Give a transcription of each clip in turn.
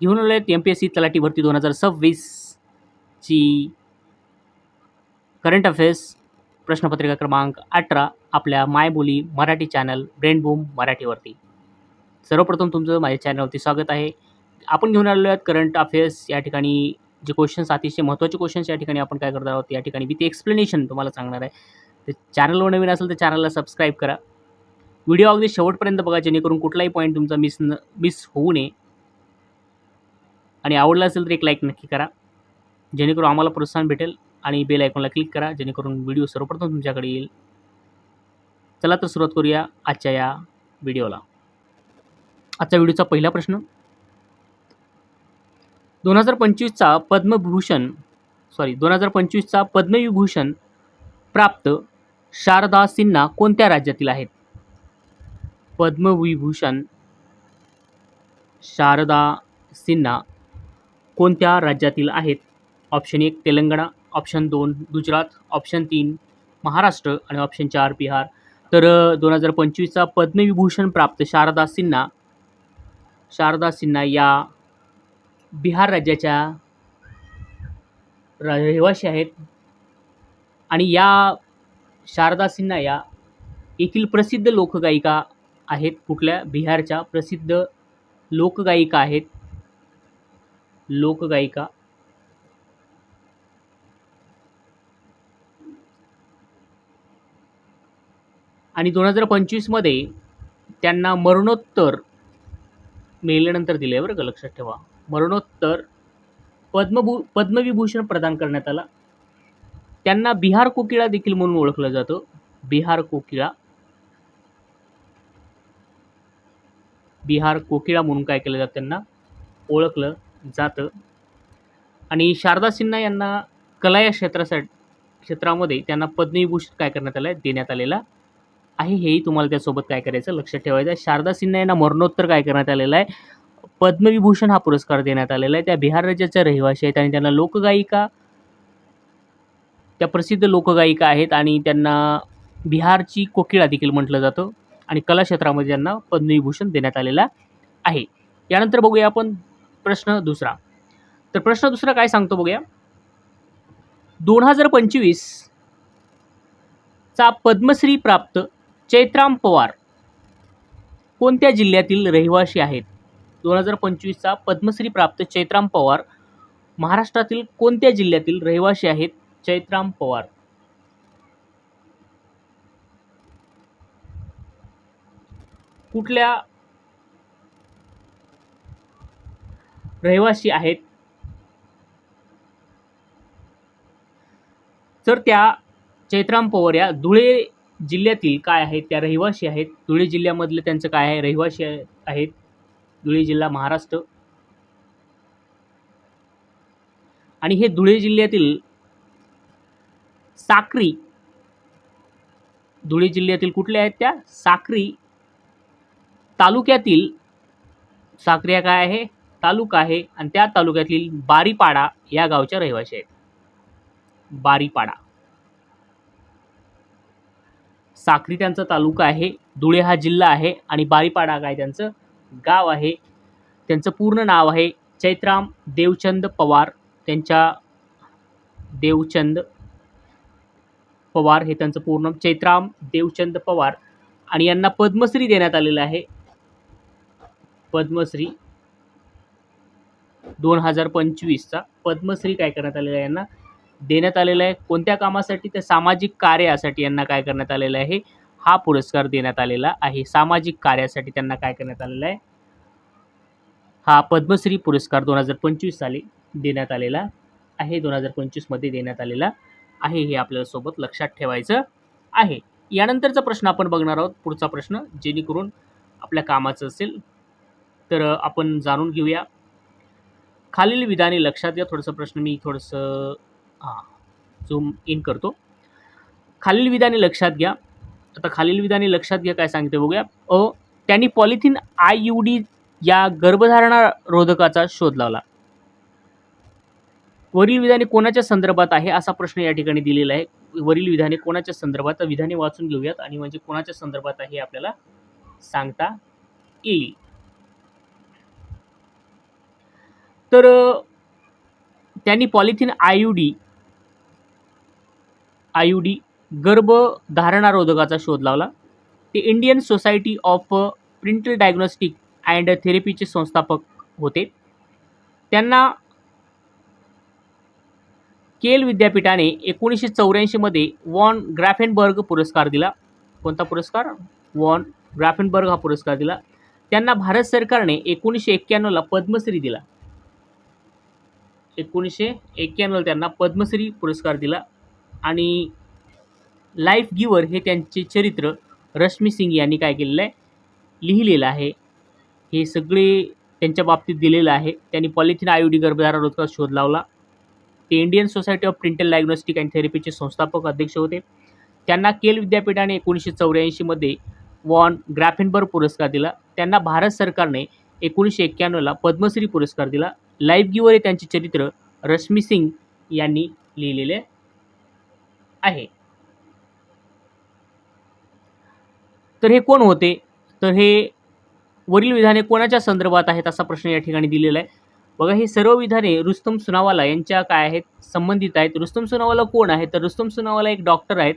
घेऊन आलो आहेत MPSC तलाठी भरती 2026 ची करंट अफेअर्स प्रश्नपत्रिका क्रमांक 18 आपल्या मायबोली मराठी चॅनल ब्रेन बूम मराठीवरती. सर्वप्रथम तुमचं माझ्या चॅनलवरती स्वागत आहे. आपण घेऊन आलेलो आहेत करंट अफेअर्स. या ठिकाणी जे क्वेश्चन्स अतिशय महत्त्वाचे क्वेश्चन्स या ठिकाणी आपण काय करणार आहोत, या ठिकाणी विथ एक्सप्लेनेशन तुम्हाला सांगणार आहे. तर चॅनलवर नवीन असेल तर चॅनलला सबस्क्राईब करा. व्हिडिओ अगदी शेवटपर्यंत बघा, जेणेकरून कुठलाही पॉईंट तुमचा मिस होऊ नये. आणि आवडला असेल तर एक लाईक नक्की करा, जेणेकरून आम्हाला प्रोत्साहन भेटेल. आणि बेल आयकॉनला क्लिक करा, जेणेकरून व्हिडिओ सर्वप्रथम तुमच्याकडे येईल. चला तर सुरुवात करूया आजच्या या व्हिडिओला. आजचा व्हिडिओचा पहिला प्रश्न, 2025चा पद्मविभूषण प्राप्त शारदा सिन्हा कोणत्या राज्यातील आहेत? पद्मविभूषण शारदा सिन्हा कोणत्या राज्यातील आहेत? Option 1 Telangana, option 2 Gujarat, option 3 Maharashtra आणि ऑप्शन 4 बिहार. तर 2025चा पद्मविभूषण प्राप्त शारदा सिन्हा या बिहार राज्याच्या रहिवासी आहेत. आणि या शारदा सिन्हा या येथील प्रसिद्ध लोकगायिका आहेत. कुठल्या? बिहारच्या प्रसिद्ध लोकगायिका आहेत. लोकगायिका आणि 2025 मध्ये त्यांना मरणोत्तर मेल्यानंतर दिले, बरं का, लक्षात ठेवा. मरणोत्तर पद्मविभूषण प्रदान करण्यात आला. त्यांना बिहार कोकिळा देखील म्हणून ओळखलं जातं. बिहार कोकिळा म्हणून काय केलं जातं, त्यांना ओळखलं जातं. आणि शारदा सिन्हा यांना कला या क्षेत्रामध्ये त्यांना पद्मविभूषण काय करण्यात आलं आहे, देण्यात आलेला आहे. हेही तुम्हाला त्यासोबत काय करायचं, लक्षात ठेवायचं आहे. शारदा सिन्हा यांना मरणोत्तर काय करण्यात आलेलं आहे, पद्मविभूषण हा पुरस्कार देण्यात आलेला आहे. त्या बिहार राज्याच्या रहिवासी आहेत आणि त्यांना त्या प्रसिद्ध लोकगायिका आहेत आणि त्यांना बिहारची कोकिळा देखील म्हटलं जातं. आणि कला क्षेत्रामध्ये त्यांना पद्मविभूषण देण्यात आलेला आहे. यानंतर बघूया आपण प्रश्न दुसरा. तर प्रश्न दुसरा काय सांगतो बघूया. 2025 चा पद्मश्री प्राप्त चैत्राम पवार कोणत्या जिल्ह्यातील रहिवासी आहेत? 2025चा पद्मश्री प्राप्त चैत्राम पवार महाराष्ट्रातील कोणत्या जिल्ह्यातील रहिवासी आहेत? चैत्राम पवार कुठल्या रहिवासी आहेत? तर त्या चैत्राम पवार या धुळे जिल्ह्यातील काय आहेत, त्या रहिवासी आहेत. धुळे जिल्ह्यामधले त्यांचं काय आहे, रहिवासी आहेत. धुळे जिल्हा महाराष्ट्र. आणि हे धुळे जिल्ह्यातील धुळे जिल्ह्यातील कुठले आहेत, त्या साक्री तालुक्यातील, साक्री हा काय आहे, तालुका आहे. आणि त्या तालुक्यातील बारीपाडा या गावच्या रहिवासी आहेत. बारीपाडा, साक्री त्यांचा तालुका आहे, धुळे हा जिल्हा आहे आणि बारीपाडा काय त्यांचं गाव आहे. त्यांचं पूर्ण नाव आहे चैत्राम देवचंद पवार. देवचंद पवार हे त्यांचं पूर्ण, चैत्राम देवचंद पवार. आणि यांना पद्मश्री देण्यात आलेला आहे. पद्मश्री 2025चा पद्मश्री काय करण्यात आलेला आहे, यांना देण्यात आलेला आहे. कोणत्या कामासाठी? तर सामाजिक कार्यासाठी यांना काय करण्यात आलेलं आहे, हा पुरस्कार देण्यात आलेला आहे. सामाजिक कार्यासाठी त्यांना काय करण्यात आलेला आहे, हा पद्मश्री पुरस्कार 2025 साली देण्यात आलेला आहे. 2025 मध्ये देण्यात आलेला आहे. हे आपल्याला सोबत लक्षात ठेवायचं आहे. यानंतरचा प्रश्न आपण बघणार आहोत, पुढचा प्रश्न, जेणेकरून आपल्या कामाचं असेल. तर आपण जाणून घेऊया. खालील विधाने लक्षात घ्या. थोडंसं प्रश्न मी झूम इन करतो. खालील विधाने लक्षात घ्या. आता खालील विधाने लक्षात घ्या काय सांगते बघूया. त्यांनी पॉलिथिन IUD या गर्भधारणा रोधकाचा शोध लावला. वरील विधाने कोणाच्या संदर्भात आहे, असा प्रश्न या ठिकाणी दिलेला आहे. वरील विधाने कोणाच्या संदर्भात, विधाने वाचून घेऊयात आणि म्हणजे कोणाच्या संदर्भात आहे आपल्याला सांगता येईल. तर त्यांनी पॉलिथिन आयुडी गर्भधारणारोधकाचा शोध लावला. ते Indian society of prenatal diagnostic and थेरपीचे संस्थापक होते. त्यांना केल विद्यापीठाने 1984 मध्ये वॉन ग्राफेनबर्ग पुरस्कार दिला. कोणता पुरस्कार? वॉन ग्राफेनबर्ग हा पुरस्कार दिला. त्यांना भारत सरकारने 1991ला पद्मश्री दिला. 1991ला त्यांना पद्मश्री पुरस्कार दिला. आणि लाईफ गिव्हर हे त्यांचे चरित्र रश्मी सिंग यांनी काय केलेलं आहे? लिहिलेलं आहे. हे सगळे त्यांच्या बाबतीत दिलेलं आहे. त्यांनी पॉलिथिन आयुडी गर्भधारणारोधकाचा शोध लावला. ते Indian society of prenatal diagnostic and थेरपीचे संस्थापक अध्यक्ष होते. त्यांना केल विद्यापीठाने 1984 मध्ये वॉन ग्राफेनबर्ग पुरस्कार दिला. त्यांना भारत सरकारने 1991ला पद्मश्री पुरस्कार दिला. लाईफ गिव्हर हे त्यांचे चरित्र रश्मी सिंग यांनी लिहिलेले आहे. तर हे कोण होते? तर हे वरील विधाने कोणाच्या संदर्भात आहेत असा प्रश्न या ठिकाणी दिलेला आहे. बघा, हे सर्व विधाने रुस्तम सुनावाला यांच्या काय आहेत? संबंधित आहेत. रुस्तम सुनावाला कोण आहे? तर रुस्तम सुनावाला एक डॉक्टर आहेत.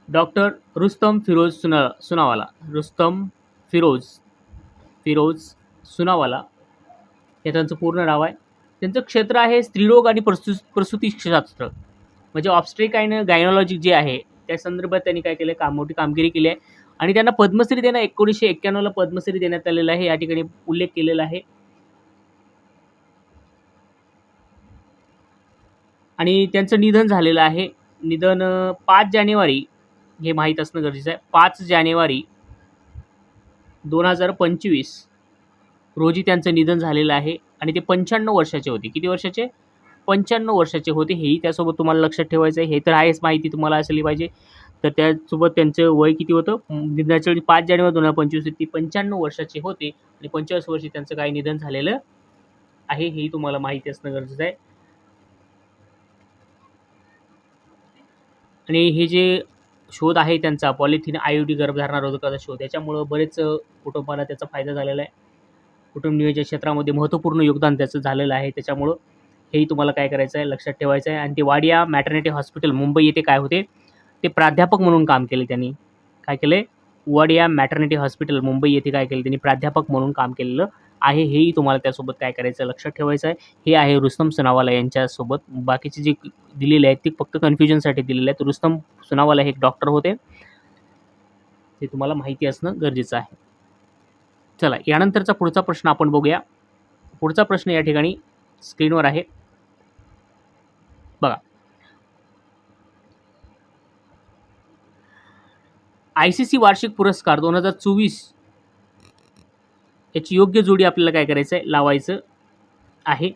डॉक्टर रुस्तम फिरोज सुनावाला. रुस्तम फिरोज सुनावाला हे त्यांचं पूर्ण नाव आहे. त्यांचं क्षेत्र आहे स्त्रीरोग आणि प्रसूतीशास्त्र, म्हणजे ऑब्स्ट्रिक अँड गायनॉलॉजी जे आहे त्या संदर्भात त्यांनी काय केलं? मोठी कामगिरी केली आहे. आणि त्यांना पद्मश्री देणं 1991ला पद्मश्री देण्यात आलेला आहे. या ठिकाणी उल्लेख केलेला आहे. आणि त्यांचं निधन झालेलं आहे. निधन 5 जानेवारी, हे माहीत असणं गरजेचं आहे, 5 जानेवारी 2025 रोजी त्यांचं निधन झालेलं आहे. आणि ते 95 वर्षाचे होते. किती वर्षाचे? 95 वर्षाचे होते. हेही त्यासोबत तुम्हाला लक्षात ठेवायचं आहे. हे तर आहेच माहिती तुम्हाला असली पाहिजे. तर त्यासोबत त्यांचं वय किती होतं? निधनाच्या वेळी 5 जानेवारी 2025 ते 95 वर्षाचे होते. आणि 45 वर्षी त्यांचं काय निधन झालेलं आहे, हेही तुम्हाला माहिती असणं गरजेचं आहे. आणि हे जे शोध आहे त्यांचा पॉलिथिन आयुडी गर्भधारणारोधकाचा शोध, याच्यामुळं बरेच कुटुंबाला त्याचा फायदा झालेला आहे. कुटुंब नियोजन क्षेत्रामध्ये महत्त्वपूर्ण योगदान त्याचं झालेलं आहे. त्याच्यामुळं हेही तुम्हाला काय करायचं आहे? लक्षात ठेवायचं आहे. आणि ते वाडिया मॅटर्निटी हॉस्पिटल मुंबई येथे काय होते? ते प्राध्यापक म्हणून काम केले त्यांनी. काय केले? वाडिया मॅटर्निटी हॉस्पिटल मुंबई येथे काय केले? त्यांनी प्राध्यापक म्हणून काम केलेलं आहे. हेही तुम्हाला त्यासोबत काय करायचं? लक्षात ठेवायचं आहे. हे आहे रुस्तम सुनावाला यांच्यासोबत. बाकीचे जे दिलेले आहेत ते फक्त कन्फ्युजनसाठी दिलेले आहेत. रुस्तम सुनावाला हे एक डॉक्टर होते. ते तुम्हाला माहिती असणं गरजेचं आहे. चला, यानंतरचा पुढचा प्रश्न आपण बघूया. पुढचा प्रश्न या ठिकाणी स्क्रीनवर आहे. बघा, ICC वार्षिक पुरस्कार 2024 याची योग्य जोडी आपल्याला काय करायचं आहे? लावायचं आहे.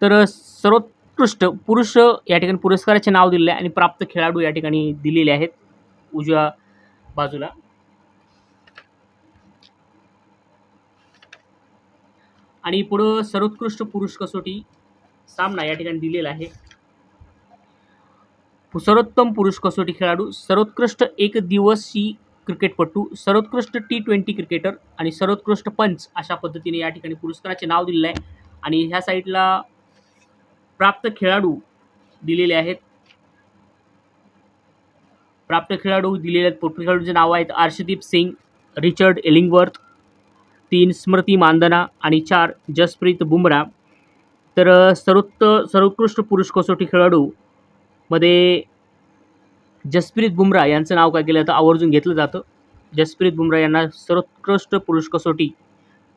तर सर्वोत्कृष्ट पुरुष या ठिकाणी पुरस्काराचे नाव दिलेले आहे आणि प्राप्त खेळाडू या ठिकाणी दिलेले आहेत उजव्या बाजूला. आणि पुढं सर्वोत्कृष्ट पुरुष कसोटी सामना या ठिकाणी दिलेला आहे. सर्वोत्तम पुरुष कसोटी खेळाडू, सर्वोत्कृष्ट एकदिवसीय क्रिकेटपटू, सर्वोत्कृष्ट T20 क्रिकेटर आणि सर्वोत्कृष्ट पंच अशा पद्धतीने या ठिकाणी पुरस्काराचे नाव दिलेलं आहे. आणि ह्या साईडला प्राप्त खेळाडू दिलेले आहेत. प्राप्त खेळाडू दिलेले आहेत. खेळाडूंचे नाव आहेत अर्शदीप सिंग, रिचर्ड एलिंगवर्थ, 3 स्मृती मानधना आणि 4 जसप्रीत बुमराह. तर सर्वोत्कृष्ट पुरुष कसोटी खेळाडू मध्ये जसप्रीत बुमराह यांचं नाव काय केलं तर आवर्जून घेतलं जातं. जसप्रीत बुमराह यांना सर्वोत्कृष्ट पुरुष कसोटी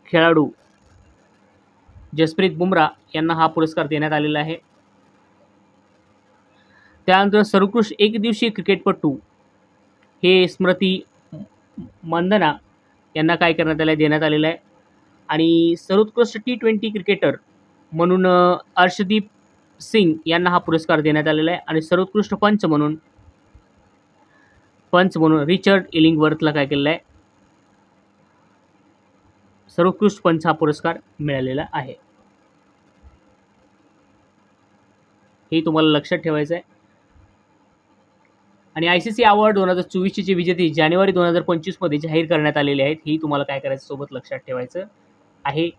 खेळाडू जसप्रीत बुमराह यांना हा पुरस्कार देण्यात आलेला आहे. त्यानंतर सर्वोत्कृष्ट एकदिवसीय क्रिकेटपटू हे स्मृती मंदना यांना काय करण्यात आलं? देण्यात आलेलं आहे. आणि सर्वोत्कृष्ट T20 क्रिकेटर म्हणून अर्शदीप सिंग यांना हा पुरस्कार देण्यात आलेला आहे. आणि सर्वोत्कृष्ट पंच म्हणून रिचर्ड एलिंगवर्थला काय केलेलं आहे? सर्वोत्कृष्ट पंच हा पुरस्कार मिळालेला आहे. हे तुम्हाला लक्षात ठेवायचं आहे. आणि ICC अवॉर्ड 2024चे जे विजेते जानेवारी 2025 मध्ये जाहीर करण्यात आलेले आहेत. ही तुम्हाला काय करायचं सोबत लक्षात ठेवायचं आहे.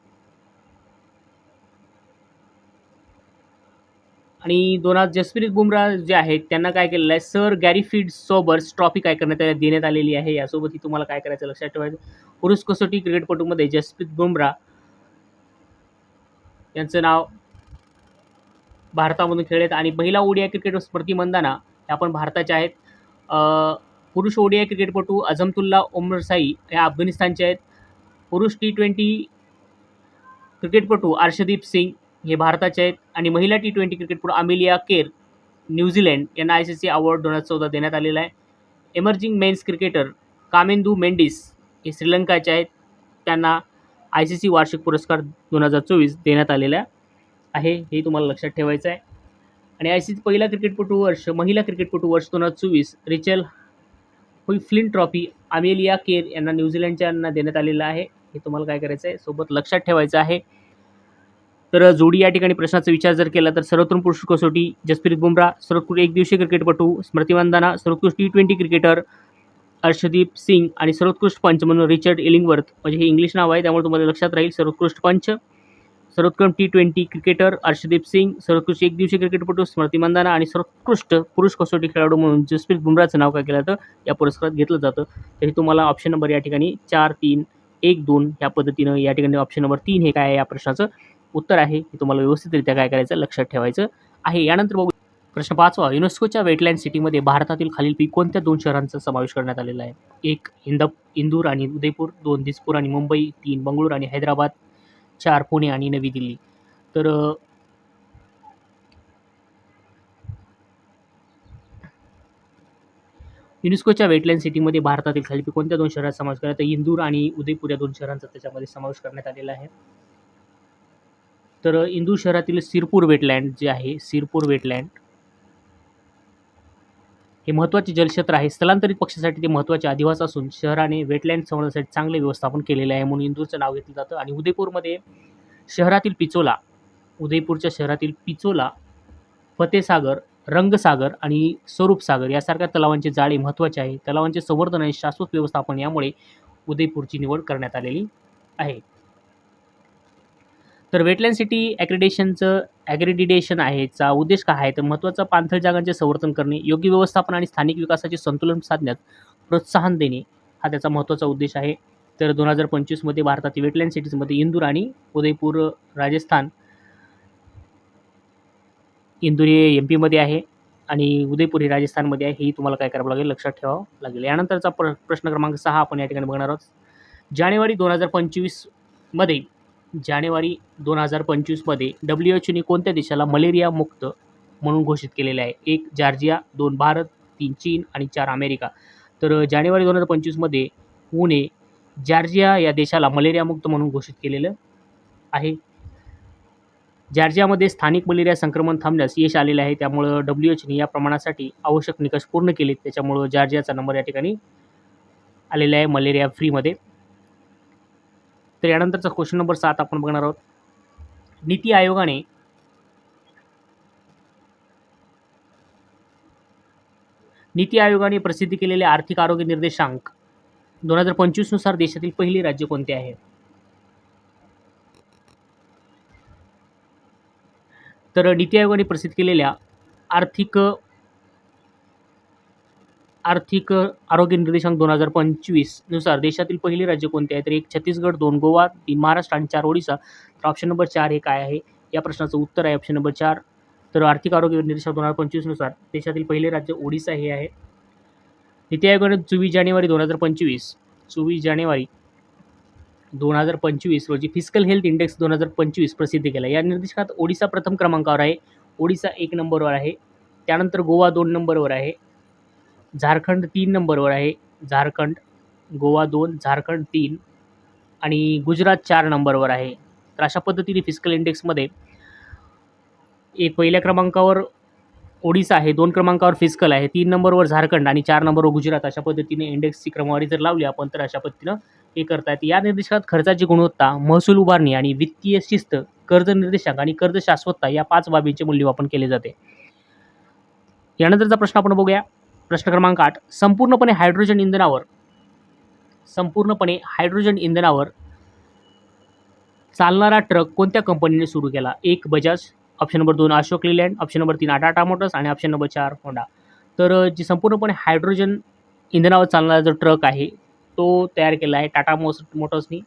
आणि जसप्रीत बुमराह जे आहेत त्यांना काय केलेलं आहे, सर गॅरी सोबर्स ट्रॉफी काय करण्यात देण्यात आलेली आहे. यासोबतही तुम्हाला काय करायचं लक्षात ठेवायचं, पुरुष कसोटी क्रिकेटपटूमध्ये जसप्रीत बुमराह यांचं नाव भारतामधून खेळत आणि महिला ओडीआय क्रिकेट स्मृती मंदाना ह्या पण भारताच्या आहेत. पुरुष ओडीआय क्रिकेटपटू अझमतुल्ला ओमरसाई या अफगाणिस्तानचे आहेत. पुरुष T20 क्रिकेटपटू अर्शदीप सिंग हे भारताचे आहेत आणि महिला T20 क्रिकेटपटू अमेलिया केर न्यूझीलंड यांना ICC अवॉर्ड 2014 देण्यात आलेला आहे. एमर्जिंग मेन्स क्रिकेटर कामेंदू मेंडिस हे श्रीलंकाचे आहेत. त्यांना ICC वार्षिक पुरस्कार 2024 देण्यात आलेला आहे. हे तुम्हाला लक्षात ठेवायचं आहे. आणि ICC पहिला महिला क्रिकेटपटू वर्ष 2024 रिचल हुईफ्लिन ट्रॉफी अमेलिया केर यांना न्यूझीलंडच्यांना देण्यात आलेला आहे. हे तुम्हाला काय करायचं आहे सोबत लक्षात ठेवायचं आहे. तर जोडी या ठिकाणी प्रश्नाचा विचार जर केला तर सर्वोत्तम पुरुष कसोटी जसप्रीत बुमराह, सर्वोत्कृष्ट एकदिवसीय क्रिकेटपटू स्मृती मंदाना, सर्वोत्कृष्ट T20 क्रिकेटर अर्शदीप सिंग आणि सर्वोत्कृष्ट पंच म्हणून रिचर्ड इलिंगवर्थ, म्हणजे हे इंग्लिश नाव आहे त्यामुळे तुम्हाला लक्षात राहील. सर्वोत्कृष्ट पंच, सर्वोत्तम T20 क्रिकेटर अर्शदीप सिंग, सर्वोत्कृष्ट एकदिवसीय क्रिकेटपटू स्मृती मंदाना आणि सर्वोत्कृष्ट पुरुष कसोटी खेळाडू म्हणून जसप्रीत बुमराहचं नाव काय केलं तर या पुरस्कारात घेतलं जातं. तरी तुम्हाला ऑप्शन नंबर या ठिकाणी 4, 3, 1, 2 ह्या पद्धतीनं या ठिकाणी ऑप्शन नंबर 3 हे काय आहे या प्रश्नाचं उत्तर आहे. हे तुम्हाला व्यवस्थितरित्या काय करायचं लक्षात ठेवायचं आहे. यानंतर बघू प्रश्न 5वा, युनेस्कोच्या वेटलँड सिटीमध्ये भारतातील खालीलपैकी कोणत्या 2 शहरांचा समावेश करण्यात आलेला आहे. 1 इंदूर आणि उदयपूर, 2 दिसपूर आणि मुंबई, 3 बंगळूर आणि हैदराबाद, 4 पुणे आणि नवी दिल्ली. तर युनेस्कोच्या वेटलँड सिटीमध्ये भारतातील खालीलपैकी कोणत्या 2 शहरांचा समावेश करण्यात, तर इंदूर आणि उदयपूर या 2 शहरांचा त्याच्यामध्ये समावेश करण्यात आलेला आहे. तर इंदूर शहरातील सिरपूर वेटलँड जे आहे, सिरपूर वेटलँड हे महत्त्वाचे जलक्षेत्र आहे. स्थलांतरित पक्षासाठी ते महत्त्वाचे अधिवास असून शहराने वेटलँड संवर्धनासाठी चांगले व्यवस्थापन केलेले आहे म्हणून इंदूरचं नाव घेतलं जातं. आणि उदयपूरमध्ये उदयपूरच्या शहरातील पिचोला, फतेसागर, रंगसागर आणि स्वरूपसागर यासारख्या तलावांचे जाळे महत्त्वाचे आहे. तलावांचे संवर्धन आणि शाश्वत व्यवस्थापन यामुळे उदयपूरची निवड करण्यात आलेली आहे. तर वेटलँड सिटी ॲग्रेडिटेशन आहे चा उद्देश काय आहे, तर महत्त्वाचा पाणथळ जागांचे संवर्धन करणे, योग्य व्यवस्थापन आणि स्थानिक विकासाचे संतुलन साधण्यास प्रोत्साहन देणे हा त्याचा महत्त्वाचा उद्देश आहे. तर 2025 मध्ये भारतातील वेटलँड सिटीजमध्ये इंदूर आणि उदयपूर राजस्थान, इंदूर हे MP मध्ये आहे आणि उदयपूर हे राजस्थानमध्ये आहे. हे तुम्हाला काय करावं लागेल लक्षात ठेवावं लागेल. यानंतरचा प्रश्न क्रमांक 6 आपण या ठिकाणी बघणार आहोत. जानेवारी 2025 मध्ये WHO कोणत्या देशाला मलेरिया मुक्त म्हणून घोषित केलेले आहे. 1 जॉर्जिया, 2 भारत, 3 चीन आणि 4 अमेरिका. तर जानेवारी 2025 मध्ये ने जॉर्जिया या देशाला मलेरिया मुक्त म्हणून घोषित केलेलं आहे. जॉर्जियामध्ये स्थानिक मलेरिया संक्रमण थांबण्यास यश आलेले आहे. त्यामुळं WHO या प्रमाणासाठी आवश्यक निकष पूर्ण केले. त्याच्यामुळं जॉर्जियाचा नंबर या ठिकाणी आलेला आहे मलेरिया फ्रीमध्ये. तर यानंतरचा क्वेश्चन नंबर 7 आपण बघणार आहोत. नीती आयोगाने प्रसिद्ध केलेले आर्थिक आरोग्य निर्देशांक 2025 नुसार देशातील पहिली राज्य कोणते आहे. तर नीती आयोगाने प्रसिद्ध केलेल्या आर्थिक आरोग्य निर्देशांक 2025 नुसार देशातील पहिली राज्य कोणते आहे, तर 1 छत्तीसगड, 2 गोवा, 3 महाराष्ट्र आणि 4 ओडिसा. तर ऑप्शन नंबर 4 हे काय आहे या प्रश्नाचं उत्तर आहे ऑप्शन नंबर 4. तर आर्थिक आरोग्य निर्देशांक 2025 नुसार देशातील पहिले राज्य ओडिसा हे आहे. नीती आयोगाने 24 जानेवारी 2025 रोजी फिजिकल हेल्थ इंडेक्स 2025 प्रसिद्ध केला. या निर्देशांकात ओडिसा प्रथम क्रमांकावर आहे, ओडिसा 1 नंबरवर आहे, त्यानंतर गोवा 2 नंबरवर आहे, झारखंड 3 नंबरवर आहे, गोवा 2, झारखंड 3 आणि गुजरात 4 नंबरवर आहे. तर अशा पद्धतीने फिजिकल इंडेक्समध्ये पहिल्या क्रमांकावर ओडिसा आहे, 2 क्रमांकावर फिजिकल आहे, 3 नंबरवर झारखंड आणि 4 नंबरवर गुजरात. अशा पद्धतीने इंडेक्सची क्रमवारी जर लावली आपण तर अशा पद्धतीनं हे करता येते. या निर्देशांकात खर्चाची गुणवत्ता, महसूल उभारणी आणि वित्तीय शिस्त, कर्ज निर्देशांक आणि कर्ज शाश्वतता या 5 बाबींचे मूल्यमापन केले जाते. यानंतरचा प्रश्न आपण बघूया. प्रश्न क्रमांक 8, संपूर्णपणे हायड्रोजन इंधनावर चालणारा ट्रक कोणत्या कंपनीने सुरू केला? 1 Bajaj, option number 2 Ashok Leyland, option number 3 Tata Motors आणि ऑप्शन नंबर 4 होंडा. तर जी संपूर्णपणे हायड्रोजन इंधनावर चालणारा जो ट्रक आहे तो तयार केला आहे टाटा मोटर्सनी.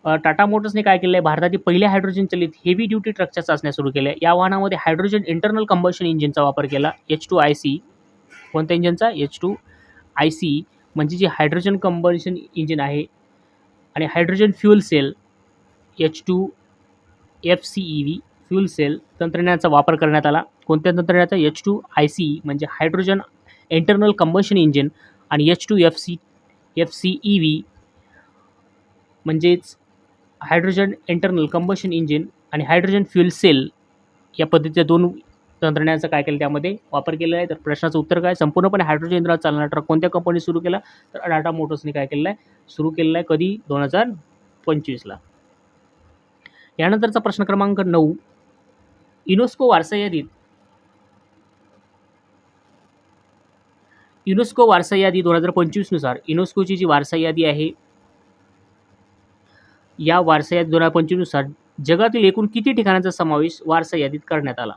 टाटा मोटर्सने काय केलं आहे, भारतातील पहिल्या हायड्रोजन चलित हेवी ड्युटी ट्रकच्या चाचण्या सुरू केल्या. या वाहनामध्ये हायड्रोजन इंटरनल कंबशन इंजिनचा वापर केला. H2IC. कोणत्या इंजिनचा? H2IC म्हणजे जे हायड्रोजन कंबशन इंजिन आहे आणि hydrogen fuel cell H2FCEV fuel cell तंत्रज्ञानाचा वापर करण्यात आला. कोणत्या तंत्रज्ञानाचा? H2IC म्हणजे हायड्रोजन इंटरनल कंबशन इंजिन आणि H2FCEV म्हणजेच हायड्रोजन इंटरनल कंबशन इंजिन आणि हायड्रोजन फ्युएल सेल या पद्धतीच्या 2 तंत्रज्ञानाचा काय केलं त्यामध्ये वापर केलेला आहे. तर प्रश्नाचं उत्तर काय? संपूर्णपणे हायड्रोजन इंधनावर चालणारा ट्रक कोणत्या कंपनी सुरू केला? तर टाटा मोटर्सने काय केलेलं आहे? सुरू केलेला आहे. कधी? 2025ला. यानंतरचा प्रश्न क्रमांक 9, युनेस्को वारसा यादी 2025 नुसार युनेस्कोची जी वारसा यादी आहे, या वारसा यादी 2025 नुसार जगातील एकूण किती ठिकाणांचा समावेश वारसा यादीत करण्यात आला?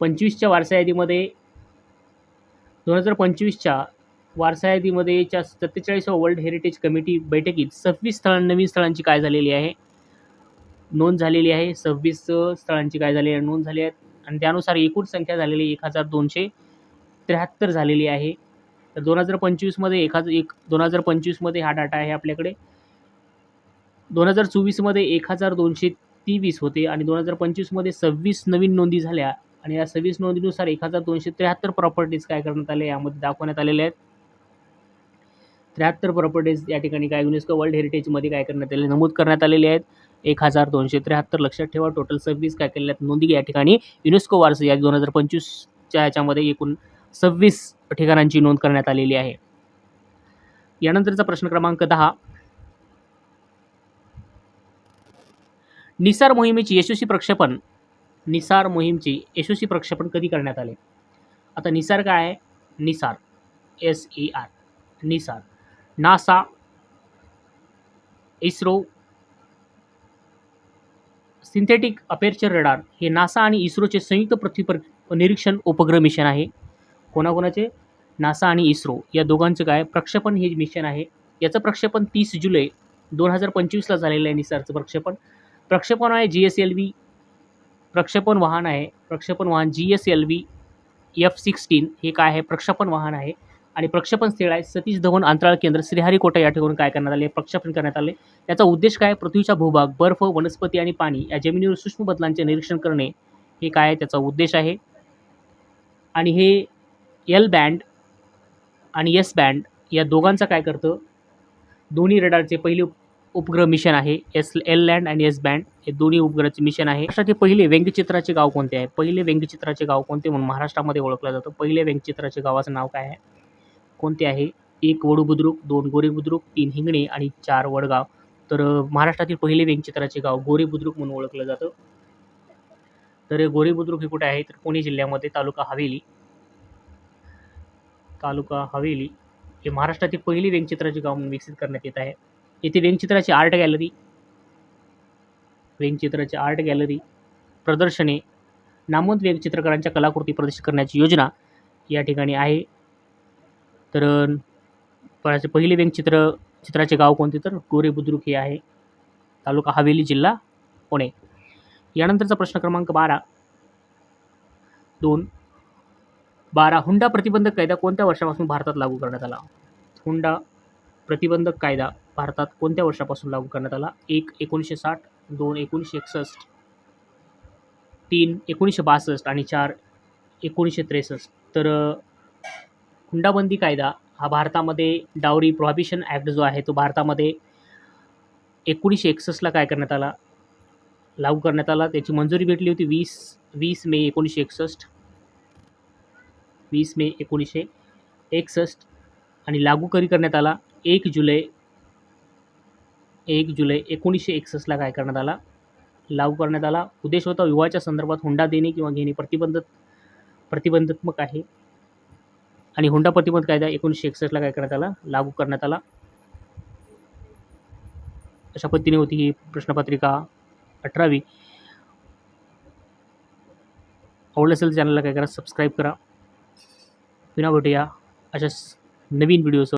25च्या वारसा यादीमध्ये 2025च्या वारसा यादीमध्ये 47व्या वर्ल्ड हेरिटेज कमिटी बैठकीत 26 नवीन स्थळांची काय झालेली आहे? नोंद झालेली आहे. 26 स्थळांची काय झाली आहे? नोंद झाली आहे आणि त्यानुसार एकूण संख्या झालेली 1273 झालेली आहे. तर 2025मध्ये 2025मध्ये हा डाटा आहे आपल्याकडे. 2024मध्ये 1223 होते आणि 2025मध्ये 26 नवीन नोंदी झाल्या आणि या 26 नोंदीनुसार 1273 प्रॉपर्टीज काय करण्यात आले यामध्ये दाखवण्यात आलेले आहेत. 73 प्रॉपर्टीज या ठिकाणी काय युनेस्को वर्ल्ड हेरिटेजमध्ये काय करण्यात आले, नमूद करण्यात आलेले आहेत. 1273 लक्षात ठेवा. टोटल 26 काय केलेल्या आहेत नोंदी या ठिकाणी युनेस्को वारसा यादी 2025च्या ह्याच्यामध्ये एकूण 26 ठिकाणांची नोंद करण्यात आलेली आहे. यानंतरचा प्रश्न क्रमांक 10, निसार मोहिमेची यशस्वी प्रक्षेपण कधी करण्यात आले? आता निसार काय आहे? NISAR SAR NISAR NASA, ISRO, synthetic aperture radar हे नासा आणि इस्रोचे संयुक्त पृथ्वी निरीक्षण उपग्रह मिशन आहे. कोणाकोणाचे? नासा आणि इस्रो या दोघांचं काय प्रक्षेपण हे मिशन आहे. याचं प्रक्षेपण 30 जुलै 2025ला झालेलं आहे. निसारचं प्रक्षेपण आहे GSLV प्रक्षेपण वाहन GSLV F-16 हे काय आहे? प्रक्षेपण वाहन आहे आणि प्रक्षेपण स्थळ आहे सतीश धवन अंतराळ केंद्र श्रीहरिकोटा या ठिकाणी काय करण्यात आले? प्रक्षेपण करण्यात आले. याचा उद्देश काय? पृथ्वीचा भूभाग, बर्फ, वनस्पती आणि पाणी या जमिनीवर सूक्ष्म बदलांचे निरीक्षण करणे हे काय आहे? त्याचा उद्देश आहे. आणि हे L बँड आणि S बँड या दोघांचा काय करतं? दोन्ही रडारचे पहिले उपग्रह मिशन आहे. L लँड आणि S बँड हे दोन्ही उपग्रहाचे मिशन आहे. महाराष्ट्राचे पहिले व्यंगचित्राचे गाव कोणते आहे? पहिले व्यंगचित्राचे गाव कोणते म्हणून महाराष्ट्रामध्ये ओळखलं जातं? पहिले व्यंगचित्राचे गावाचं नाव काय आहे? कोणते आहे? 1 वडू बुद्रुक, 2 गोरे बुद्रुक, 3 हिंगणे आणि 4 वडगाव. तर महाराष्ट्रातील पहिले व्यंगचित्राचे गाव गोरे बुद्रुक म्हणून ओळखलं जातं. तर गोरे बुद्रुक हे कुठे आहे? तर पुणे जिल्ह्यामध्ये तालुका हवेली हे महाराष्ट्रातील पहिली व्यंगचित्राचे गाव म्हणून विकसित करण्यात येत आहे. येथे व्यंगचित्राची आर्ट गॅलरी प्रदर्शने, नामवंत व्यंगचित्रकारांच्या कलाकृती प्रदर्शित करण्याची योजना या ठिकाणी आहे. तर पहिले व्यंगचित्राचे गाव कोणते? तर गोरे बुद्रुक हे आहे. तालुका हवेली, जिल्हा पुणे. यानंतरचा प्रश्न क्रमांक 12 हुंडा प्रतिबंधक कायदा कोणत्या वर्षापासून भारतात लागू करण्यात आला? हुंडा प्रतिबंधक कायदा भारतात कोणत्या वर्षापासून लागू करण्यात आला? 1 1960, 2 1961, 3 1962 आणि 4 1963. तर हुंडाबंदी कायदा हा भारतामध्ये डावरी प्रोहिबिशन ॲक्ट जो आहे तो भारतामध्ये 1961ला काय करण्यात आला? लागू करण्यात आला. त्याची मंजुरी भेटली होती 20 मे 1961 आणि लागू कधी करण्यात आला? 1 जुलै 1961ला काय करण्यात आला? लागू करण्यात आला. उद्देश होता विवाहाच्या संदर्भात हुंडा देणे किंवा घेणे प्रतिबंधात्मक आहे. आणि हुंडा प्रतिबंध कायदा 1961ला काय करण्यात आला, लागू करण्यात आला. अशा पद्धतीने होती ही प्रश्नपत्रिका 18वी. आवडलं असेल तर चॅनलला काय करा, सबस्क्राईब करा. पुन्हा भेटूया अशाच नवीन व्हिडिओसोबत.